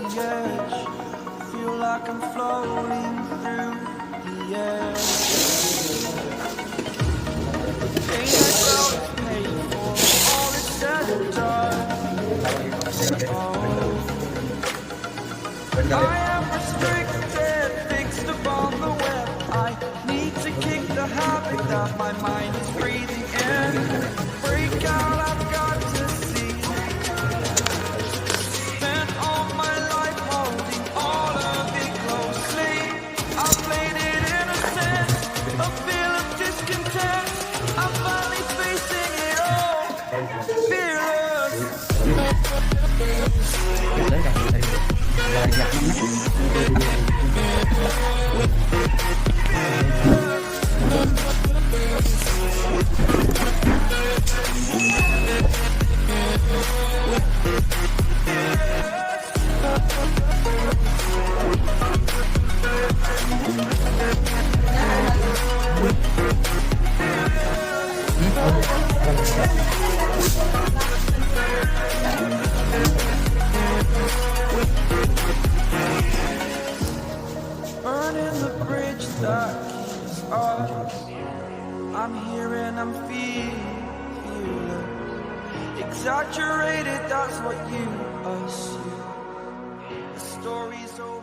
the edge. Feel like I'm floating through the air. Pain I felt is paid for, all is said and done. I am restricted, fixed upon the web. I need to kick the habit that my mind is breathing in. Break out, I've got to see. Spent all my life holding all of it closely. I played it innocent, a feel of discontent. I'm finally facing it all, fearless. Burning the bridge that keeps us. I'm here and I'm feeling exaggerated, that's what you assume. The story's over.